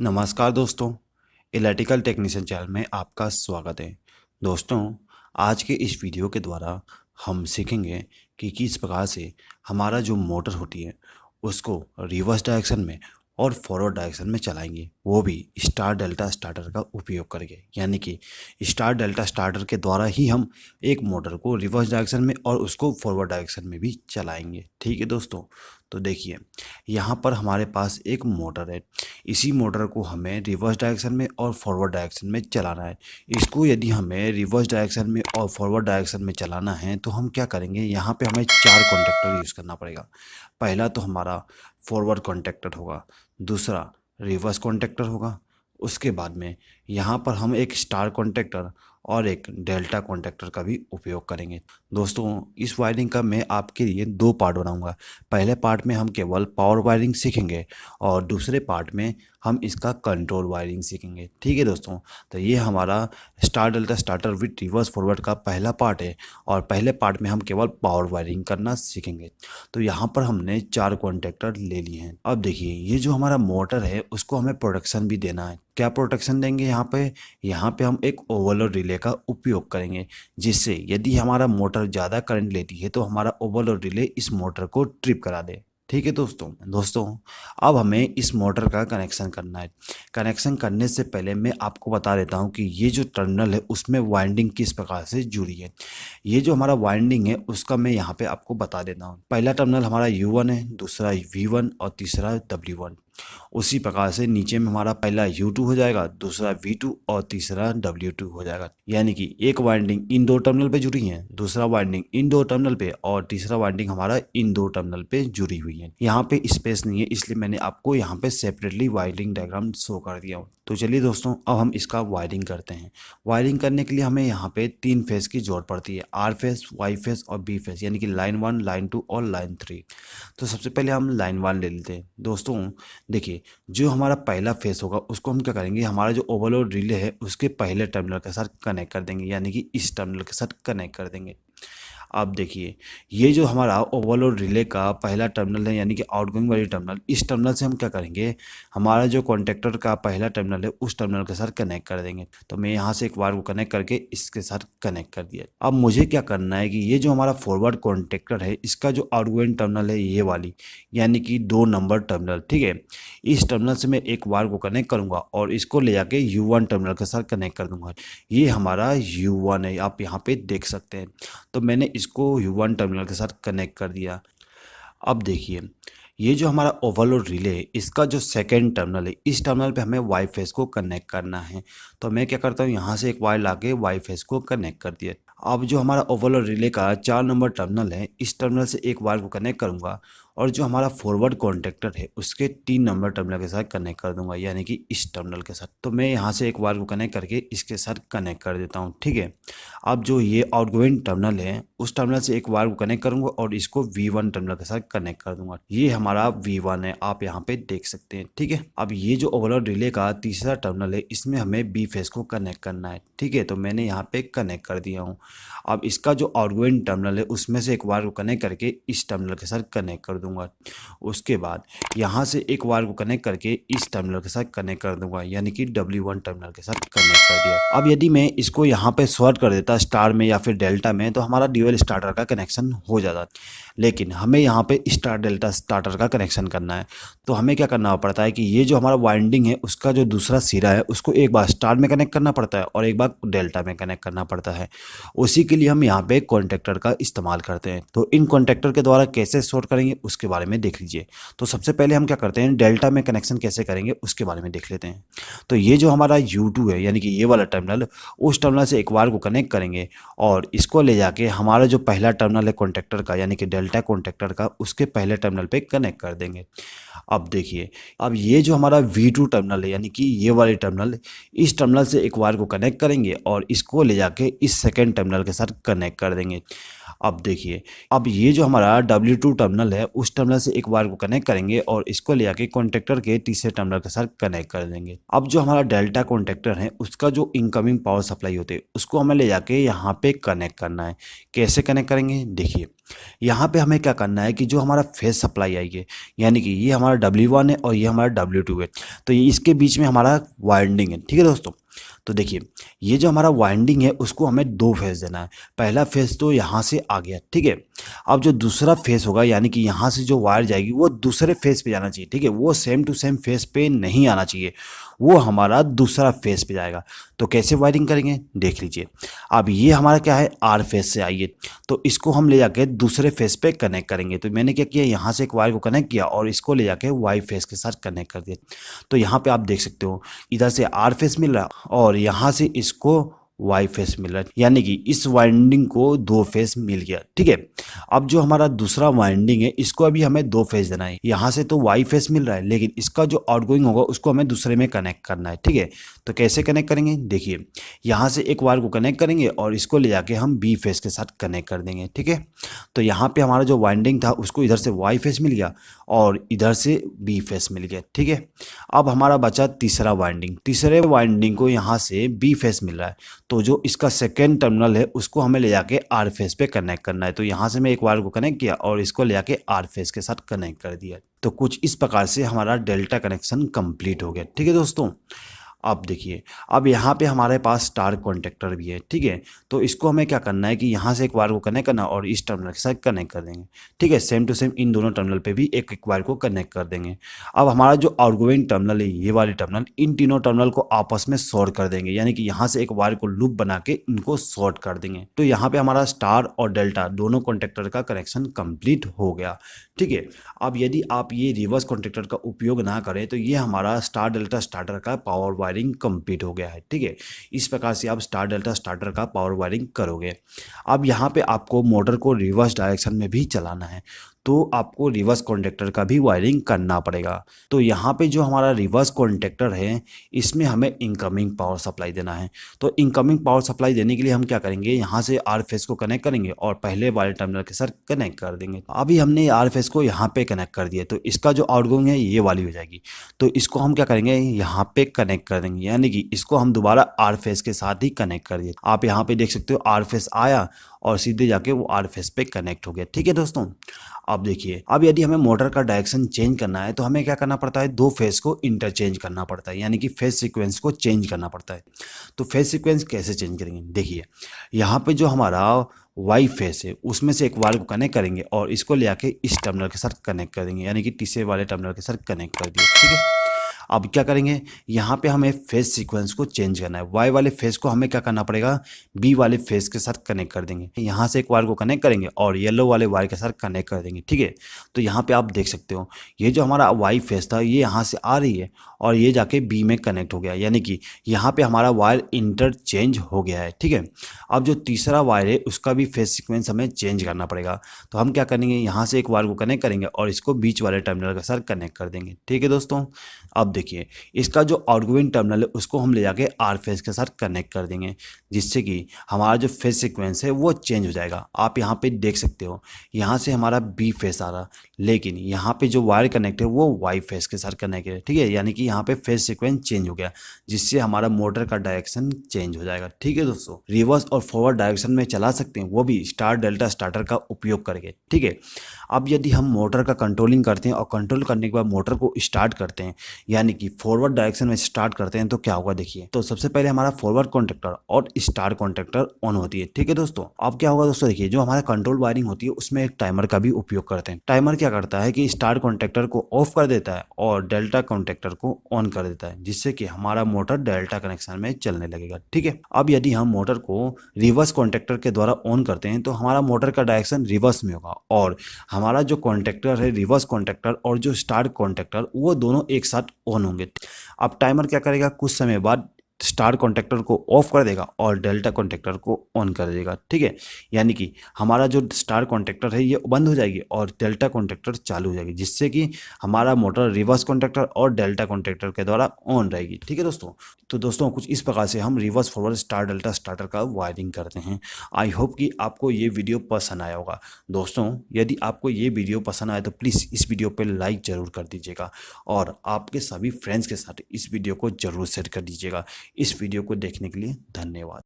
नमस्कार दोस्तों, electrical technician channel में आपका स्वागत है। दोस्तों, आज के इस वीडियो के द्वारा हम सीखेंगे कि किस प्रकार से हमारा जो मोटर होती है उसको रिवर्स डायरेक्शन में और फॉरवर्ड डायरेक्शन में चलाएंगे, वो भी स्टार डेल्टा स्टार्टर का उपयोग करके। यानी कि स्टार डेल्टा स्टार्टर के द्वारा ही हम एक मोटर को रिवर्स डायरेक्शन में और उसको फॉरवर्ड डायरेक्शन में भी चलाएंगे। ठीक है दोस्तों, तो देखिए यहाँ पर हमारे पास एक मोटर है। इसी मोटर को हमें रिवर्स डायरेक्शन में और फॉरवर्ड डायरेक्शन में चलाना है। इसको यदि हमें रिवर्स डायरेक्शन में और फॉरवर्ड डायरेक्शन में चलाना है तो हम क्या करेंगे, यहाँ पे हमें 4 कॉन्टैक्टर यूज़ करना पड़ेगा। पहला तो हमारा फॉरवर्ड कॉन्टैक्टर होगा, दूसरा रिवर्स कॉन्टैक्टर होगा, उसके बाद में यहाँ पर हम एक स्टार कॉन्टैक्टर और एक डेल्टा कॉन्टैक्टर का भी उपयोग करेंगे। दोस्तों, इस वायरिंग का मैं आपके लिए 2 पार्ट बनाऊंगा। पहले पार्ट में हम केवल पावर वायरिंग सीखेंगे और दूसरे पार्ट में हम इसका कंट्रोल वायरिंग सीखेंगे। ठीक है दोस्तों, तो ये हमारा star delta starter with reverse forward का पहला पार्ट है और पहले पार्ट में हम केवल पावर वायरिंग करना सीखेंगे। तो यहाँ पर हमने 4 कॉन्टैक्टर ले लिए हैं। अब देखिए, ये जो हमारा मोटर है उसको हमें प्रोटेक्शन भी देना है। क्या प्रोटेक्शन देंगे यहाँ पे हम एक ओवरलोड रिले का उपयोग करेंगे, जिससे यदि हमारा मोटर ज़्यादा करंट लेती है तो हमारा ओवरलोड रिले इस मोटर को ट्रिप करा दे। ठीक है दोस्तों, अब हमें इस मोटर का कनेक्शन करना है। कनेक्शन करने से पहले मैं आपको बता देता हूँ कि ये जो टर्मिनल है उसमें वाइंडिंग किस प्रकार से जुड़ी है। ये जो हमारा वाइंडिंग है उसका मैं यहाँ पे आपको बता देता हूँ। पहला टर्मिनल हमारा U1 है, दूसरा V1 और तीसरा W1। उसी प्रकार से नीचे में हमारा पहला U2 हो जाएगा, दूसरा V2 और तीसरा W2 हो जाएगा। यानी कि एक वाइंडिंग इन 2 टर्मिनल पे जुड़ी है, दूसरा वाइंडिंग इन 2 टर्मिनल पे और तीसरा वाइंडिंग हमारा इन 2 टर्मिनल पे जुड़ी हुई है। यहाँ पे स्पेस नहीं है, इसलिए मैंने आपको यहाँ पे सेपरेटली वायरिंग डायग्राम शो कर दिया हूँ। तो चलिए दोस्तों, अब हम इसका वायरिंग करते हैं। वायरिंग करने के लिए हमें यहाँ पे 3 फेज की जरूरत पड़ती है, R फेज, Y फेज और B फेज, यानी कि लाइन 1, लाइन 2 और लाइन 3। तो सबसे पहले हम लाइन 1 ले लेते हैं। दोस्तों देखिए, जो हमारा पहला फेस होगा उसको हम क्या करेंगे, हमारा जो ओवरलोड रिले है उसके पहले टर्मिनल के साथ कनेक्ट कर देंगे, यानी कि इस टर्मिनल के साथ कनेक्ट कर देंगे। अब देखिए, ये जो हमारा ओवरलोड रिले का पहला टर्मिनल है, यानी कि आउटगोइंग वाली टर्मिनल, इस टर्मिनल से हम क्या करेंगे, हमारा जो कॉन्टैक्टर का पहला टर्मिनल है उस टर्मिनल के साथ कनेक्ट कर देंगे। तो मैं यहाँ से एक वायर को कनेक्ट करके इसके साथ कनेक्ट कर दिया। अब मुझे क्या करना है कि ये जो हमारा फॉरवर्ड कॉन्टैक्टर है इसका जो आउटगोइंग टर्मिनल है ये वाली, यानी कि 2 नंबर टर्मिनल, ठीक है, इस टर्मिनल से मैं एक वायर को कनेक्ट करूँगा और इसको ले जाके U1 टर्मिनल के साथ कनेक्ट कर दूंगा। ये हमारा U1 है, आप यहाँ पे देख सकते हैं। तो मैंने इसको U1 टर्मिनल के साथ कनेक्ट कर दिया। अब देखिए, ये जो हमारा ओवरलोड रिले है इसका जो सेकेंड टर्मिनल है, इस टर्मिनल पे हमें वाई फेस को कनेक्ट करना है। तो मैं क्या करता हूँ, यहाँ से एक वायर लाके वाई फेस को कनेक्ट कर दिया। अब जो हमारा ओवरलोड रिले का 4 नंबर टर्मिनल है, इस टर्मिनल से एक वायर को कनेक्ट करूँगा और जो हमारा फॉरवर्ड कॉन्टैक्टर है उसके 3 नंबर टर्मिनल के साथ कनेक्ट कर दूंगा, यानी कि इस टर्मिनल के साथ। तो मैं यहाँ से एक वायर को कनेक्ट करके इसके साथ कनेक्ट कर देता हूँ, ठीक है। अब जो ये आउटगोइंग टर्मिनल है उस टर्मिनल से एक वायर को कनेक्ट करूँगा और इसको V1 टर्मिनल के साथ कनेक्ट कर दूंगा। ये हमारा V1 है, आप यहाँ पे देख सकते हैं, ठीक है। अब ये जो ओवरलोड रिले का तीसरा टर्मिनल है इसमें हमें B फेस को कनेक्ट करना है, ठीक है। तो मैंने यहाँ पे कनेक्ट कर दिया हूँ। अब इसका जो आउटगोइंग टर्मिनल है उसमें से एक वायर को कनेक्ट करके इस टर्मिनल के साथ कनेक्ट कर दूंगा। उसके बाद यहाँ से एक वायर को कनेक्ट करके इस टर्मिनल के साथ कनेक्ट कर दूंगा, यानी कि W1 टर्मिनल के साथ कनेक्ट कर दिया। अब यदि मैं इसको यहाँ पे शॉर्ट कर देता स्टार में या फिर डेल्टा में तो हमारा ड्यूअल स्टार्टर का कनेक्शन हो जाता, लेकिन हमें यहाँ पे स्टार डेल्टा स्टार्टर का कनेक्शन करना है। तो हमें क्या करना पड़ता है कि ये जो हमारा वाइंडिंग है उसका जो दूसरा सिरा है उसको एक बार स्टार में कनेक्ट करना पड़ता है और एक बार डेल्टा में कनेक्ट करना पड़ता है। उसी के लिए हम यहाँ पे कॉन्टैक्टर का इस्तेमाल करते हैं। तो इन कॉन्टैक्टर के द्वारा कैसे शॉर्ट करेंगे उसके बारे में देख लीजिए। तो सबसे पहले हम क्या करते हैं, डेल्टा में कनेक्शन कैसे करेंगे उसके बारे में देख लेते हैं। तो ये जो हमारा U2 है, यानी कि ये वाला टर्मिनल, उस टर्मिनल से एक वायर को कनेक्ट करेंगे और इसको ले जाके हमारा जो पहला टर्मिनल है कॉन्टैक्टर का, यानी कि डेल्टा कॉन्टैक्टर का, उसके पहले टर्मिनल पे कनेक्ट कर देंगे। अब देखिए, अब ये जो हमारा V2 टर्मिनल है, यानी कि ये वाले टर्मिनल, इस टर्मिनल से एक वायर को कनेक्ट करेंगे और इसको ले जाके इस सेकेंड टर्मिनल के साथ कनेक्ट कर देंगे। अब देखिए, अब ये जो हमारा W2 टर्मिनल है उस टर्मिनल से एक वायर को कनेक्ट करेंगे और इसको ले जाके कॉन्टैक्टर के तीसरे टर्मिनल के साथ कनेक्ट कर देंगे। अब जो हमारा डेल्टा कॉन्टैक्टर है उसका जो इनकमिंग पावर सप्लाई होते है उसको हमें ले जाके यहाँ पे कनेक्ट करना है। कैसे कनेक्ट करेंगे देखिए, यहाँ पे हमें क्या करना है कि जो हमारा फेस सप्लाई आई है, यानी कि ये हमारा W1 है और ये हमारा W2 है, तो ये इसके बीच में हमारा वाइंडिंग है। ठीक है दोस्तों, तो देखिए ये जो हमारा वाइंडिंग है उसको हमें दो फेस देना है। पहला फेस तो यहाँ से आ गया, ठीक है। अब जो दूसरा फेस होगा, यानी कि यहाँ से जो वायर जाएगी वो दूसरे फेस पे जाना चाहिए, ठीक है। वो सेम टू सेम फेस पे नहीं आना चाहिए, वो हमारा दूसरा फेस पे जाएगा। तो कैसे वायरिंग करेंगे देख लीजिए। अब ये हमारा क्या है, आर फेस से आई है, तो इसको हम ले जाके दूसरे फेस पे कनेक्ट करेंगे। तो मैंने क्या किया, यहाँ से एक वायर को कनेक्ट किया और इसको ले जाके वाई फेस के साथ कनेक्ट कर दिया। तो यहाँ पे आप देख सकते हो इधर से आर फेस मिल रहा है और यहाँ से इसको वाई फेस मिल रहा है, यानी कि इस वाइंडिंग को दो फेस मिल गया, ठीक है। अब जो हमारा दूसरा वाइंडिंग है इसको अभी हमें दो फेस देना है। यहाँ से तो वाई फेस मिल रहा है, लेकिन इसका जो आउटगोइंग होगा उसको हमें दूसरे में कनेक्ट करना है, ठीक है। तो कैसे कनेक्ट करेंगे देखिए, यहाँ से एक वायर को कनेक्ट करेंगे और इसको ले जाके हम बी फेस के साथ कनेक्ट कर देंगे, ठीक है। तो यहाँ पे हमारा जो वाइंडिंग था उसको इधर से वाई फेस मिल गया और इधर से बी फेस मिल गया, ठीक है। अब हमारा बचा तीसरा वाइंडिंग। तीसरे वाइंडिंग को यहाँ से बी फेस मिल रहा है, तो जो इसका सेकेंड टर्मिनल है उसको हमें ले जाके आर फेस पे कनेक्ट करना है। तो यहाँ से मैं एक वायर को कनेक्ट किया और इसको ले जाके आर फेस के साथ कनेक्ट कर दिया। तो कुछ इस प्रकार से हमारा डेल्टा कनेक्शन कंप्लीट हो गया, ठीक है दोस्तों। अब देखिए, अब यहाँ पे हमारे पास स्टार कॉन्टेक्टर भी है, ठीक है। तो इसको हमें क्या करना है कि यहाँ से एक वायर को कनेक्ट करना और इस टर्मिनल के साथ कनेक्ट कर देंगे, ठीक है। सेम टू सेम इन दोनों टर्मिनल पे भी एक एक वायर को कनेक्ट कर देंगे। अब हमारा जो आउटगोइंग टर्मिनल है, ये वाली टर्मिनल, इन तीनों टर्मिनल को आपस में शॉर्ट कर देंगे, यानी कि यहाँ से एक वायर को लूप बना के इनको शॉर्ट कर देंगे। तो यहाँ पे हमारा स्टार और डेल्टा दोनों कॉन्टेक्टर का कनेक्शन कंप्लीट हो गया, ठीक है। अब यदि आप ये रिवर्स कॉन्टेक्टर का उपयोग ना करें तो ये हमारा स्टार डेल्टा स्टार्टर का पावर वायरिंग कंप्लीट हो गया है, ठीक है। इस प्रकार से आप स्टार डेल्टा स्टार्टर का पावर वायरिंग करोगे। अब यहाँ पे आपको मोटर को रिवर्स डायरेक्शन में भी चलाना है, तो आपको रिवर्स कॉन्टेक्टर का भी वायरिंग करना पड़ेगा। तो यहाँ पे जो हमारा रिवर्स कॉन्टेक्टर है इसमें हमें इनकमिंग पावर सप्लाई देना है। तो इनकमिंग पावर सप्लाई देने के लिए हम क्या करेंगे, यहाँ से आर फेस को कनेक्ट करेंगे और पहले वाले टर्मिनल के साथ कनेक्ट कर देंगे। अभी हमने आर फेस को यहाँ पे कनेक्ट कर दिया, तो इसका जो आउटगोइंग है ये वाली हो जाएगी। तो इसको हम क्या करेंगे, यहाँ पे कनेक्ट कर देंगे, यानी कि इसको हम दोबारा आर फेस के साथ ही कनेक्ट कर दिए। आप यहाँ पे देख सकते हो आर फेस आया और सीधे जाके वो आर फेस पे कनेक्ट हो गया, ठीक है दोस्तों। अब देखिए, अब यदि हमें मोटर का डायरेक्शन चेंज करना है तो हमें क्या करना पड़ता है, दो फेस को इंटरचेंज करना पड़ता है, यानी कि फेस सीक्वेंस को चेंज करना पड़ता है। तो फेस सीक्वेंस कैसे चेंज करेंगे देखिए, यहाँ पे जो हमारा वाई फेस है उसमें से एक वायर को कनेक्ट करेंगे और इसको ले आके इस टर्मिनल के साथ कनेक्ट कर देंगे, यानी कि तीसरे वाले टर्मिनल के साथ कनेक्ट कर दिए, ठीक है। अब क्या करेंगे, यहाँ पे हमें फेस सीक्वेंस को चेंज करना है। वाई वाले फेस को हमें क्या करना पड़ेगा, बी वाले फेस के साथ कनेक्ट कर देंगे। यहाँ से एक वायर को कनेक्ट करेंगे और येलो वाले वायर के साथ कनेक्ट कर देंगे, ठीक है। तो यहाँ पे आप देख सकते हो ये जो हमारा वाई फेस था ये यहाँ से आ रही है और ये जाके बी में कनेक्ट हो गया, यानी कि यहाँ पे हमारा वायर इंटरचेंज हो गया है, ठीक है। अब जो तीसरा वायर है उसका भी फेस सीक्वेंस हमें चेंज करना पड़ेगा। तो हम क्या करेंगे, यहाँ से एक वायर को कनेक्ट करेंगे और इसको बीच वाले टर्मिनल के साथ कनेक्ट कर देंगे, ठीक है दोस्तों। अब देखिए, इसका जो आउटगोइंग टर्मिनल है उसको हम ले जाके आर फेस के साथ कनेक्ट कर देंगे, जिससे कि हमारा जो फेस सीक्वेंस है वो चेंज हो जाएगा। आप यहाँ पे देख सकते हो यहाँ से हमारा बी फेस आ रहा, लेकिन यहाँ पे जो वायर कनेक्ट है वो वाई फेस के साथ कनेक्ट है, ठीक है। यानी कि यहाँ पे फेस सीक्वेंस चेंज हो गया, जिससे हमारा मोटर का डायरेक्शन चेंज हो जाएगा, ठीक है दोस्तों। रिवर्स और फॉरवर्ड डायरेक्शन में चला सकते हैं, वो भी स्टार डेल्टा स्टार्टर का उपयोग करके, ठीक है। अब यदि हम मोटर का कंट्रोलिंग करते हैं और कंट्रोल करने के बाद मोटर को स्टार्ट करते हैं, यानी कि फॉरवर्ड डायरेक्शन में स्टार्ट करते हैं, तो क्या होगा देखिए। तो सबसे पहले हमारा फॉरवर्ड कॉन्टेक्टर और स्टार कॉन्टेक्टर ऑन होती है, ठीक है दोस्तों। अब क्या होगा दोस्तों, देखिए जो हमारा कंट्रोल वायरिंग होती है उसमें एक टाइमर का भी उपयोग करते हैं। टाइमर क्या करता है कि स्टार कॉन्टेक्टर को ऑफ कर देता है और डेल्टा कॉन्टेक्टर को ऑन कर देता है, जिससे कि हमारा मोटर डेल्टा कनेक्शन में चलने लगेगा, ठीक है। अब यदि हम मोटर को रिवर्स कॉन्टेक्टर के द्वारा ऑन करते हैं तो हमारा मोटर का डायरेक्शन रिवर्स में होगा और हमारा जो कॉन्टेक्टर है, रिवर्स कॉन्टेक्टर और जो स्टार कॉन्टेक्टर, वो दोनों एक साथ ऑन होंगे। अब टाइमर क्या करेगा, कुछ समय बाद स्टार कॉन्टेक्टर को ऑफ कर देगा और डेल्टा कॉन्टेक्टर को ऑन कर देगा, ठीक है। यानी कि हमारा जो स्टार कॉन्टेक्टर है ये बंद हो जाएगी और डेल्टा कॉन्टेक्टर चालू हो जाएगी, जिससे कि हमारा मोटर रिवर्स कॉन्टेक्टर और डेल्टा कॉन्टेक्टर के द्वारा ऑन रहेगी, ठीक है दोस्तों। तो दोस्तों कुछ इस प्रकार से हम reverse forward star delta starter का वायरिंग करते हैं। आई होप कि आपको ये वीडियो पसंद आया होगा। दोस्तों यदि आपको ये वीडियो पसंद आए तो प्लीज़ इस वीडियो पर लाइक ज़रूर कर दीजिएगा और आपके सभी फ्रेंड्स के साथ इस वीडियो को ज़रूर शेयर कर दीजिएगा। इस वीडियो को देखने के लिए धन्यवाद।